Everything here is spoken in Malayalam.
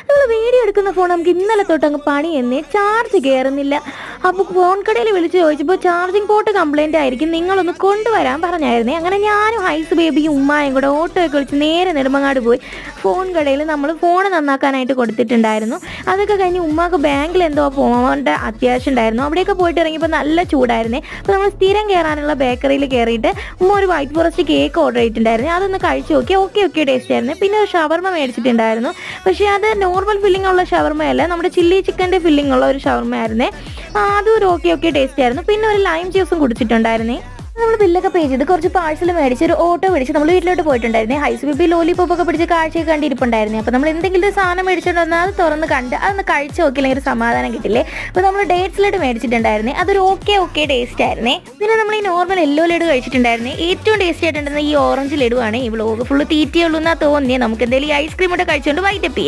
നമ്മൾ വീഡിയോ എടുക്കുന്ന ഫോൺ നമുക്ക് ഇന്നലെ തൊട്ട് അങ്ങ് പണി എന്നേ ചാർജ് കയറുന്നില്ല. അപ്പോൾ ഫോൺ കടയിൽ വിളിച്ച് ചോദിച്ചപ്പോൾ ചാർജിങ് പോർട്ട് കംപ്ലൈൻ്റ് ആയിരിക്കും, നിങ്ങളൊന്ന് കൊണ്ടുവരാൻ പറഞ്ഞായിരുന്നേ. അങ്ങനെ ഞാനും ഹൈസ് ബേബിയും ഉമ്മായും കൂടെ ഓട്ടോയൊക്കെ വിളിച്ച് നേരെ നെടുമങ്ങാട് പോയി. ഫോൺ കടയിൽ നമ്മൾ ഫോൺ നന്നാക്കാനായിട്ട് കൊടുത്തിട്ടുണ്ടായിരുന്നു. അതൊക്കെ കഴിഞ്ഞ് ഉമ്മാക്ക് ബാങ്കിൽ എന്തോ പോകേണ്ട അത്യാവശ്യം ഉണ്ടായിരുന്നു. അവിടെയൊക്കെ പോയിട്ട് ഇറങ്ങിയപ്പോൾ നല്ല ചൂടായിരുന്നേ. അപ്പോൾ നമ്മൾ സ്ഥിരം കയറാനുള്ള ബേക്കറിയിൽ കയറിയിട്ട് ഉമ്മ ഒരു വൈറ്റ് ഫോറസ്റ്റ് കേക്ക് ഓർഡർ ചെയ്തിട്ടുണ്ടായിരുന്നു. അതൊന്ന് കഴിച്ച് നോക്കി. ഓക്കെ ടേസ്റ്റ് ആയിരുന്നു. പിന്നെ ഒരു ഷവർമ മേടിച്ചിട്ടുണ്ടായിരുന്നു. പക്ഷേ അത് നോർമൽ ഫില്ലിംഗ് ഉള്ള ഷവർമയല്ല, നമ്മുടെ ചില്ലി ചിക്കൻ്റെ ഫില്ലിംഗ് ഉള്ള ഒരു ഷവർമ ആയിരുന്നേ. അതും ഒരു ഓക്കെ ടേസ്റ്റ് ആയിരുന്നു. പിന്നെ ഒരു ലൈം ജ്യൂസും കുടിച്ചിട്ടുണ്ടായിരുന്നേ. നമ്മൾ ബില്ലൊക്കെ പേ ചെയ്ത് കുറച്ച് പാഴ്സൽ മേടിച്ച് ഒരു ഓട്ടോ മേടിച്ച് നമ്മൾ വീട്ടിലോട്ട് പോയിട്ടുണ്ടായിരുന്നേ. ഹൈസ് ബേബി ലോലിപോപ്പ് ഒക്കെ പിടിച്ച് കാഴ്ചയൊക്കെ കണ്ടിരിപ്പുണ്ടായിരുന്നേ. അപ്പോൾ നമ്മൾ എന്തെങ്കിലും ഒരു സാധനം മേടിച്ചിട്ട് വന്നാൽ അത് തുറന്ന് കണ്ട് അതൊന്ന് കഴിച്ച് നോക്കിയില്ലെങ്കിൽ ഒരു സമാധാനം കിട്ടില്ലേ. അപ്പോൾ നമ്മൾ ഡേറ്റ്സ് ലഡു മേടിച്ചിട്ടുണ്ടായിരുന്നേ. അതൊരു ഓക്കെ ടേസ്റ്റ് ആയിരുന്നേ. പിന്നെ നമ്മൾ ഈ നോർമൽ യെല്ലോ ലഡു കഴിച്ചിട്ടുണ്ടായിരുന്നേ. ഏറ്റവും ടേസ്റ്റ് ആയിട്ടുണ്ടായിരുന്ന ഈ ഓറഞ്ച് ലഡു ആണ്. ഈ വ്ലോഗ് ഫുള്ള് തീറ്റയുള്ളൂ എന്നാ തോന്നിയേ. നമുക്ക് എന്തെങ്കിലും ഈ ഐസ്ക്രീം കൂടെ കഴിച്ചുകൊണ്ട് വൈറ്റപ്പ് ചെയ്യാം.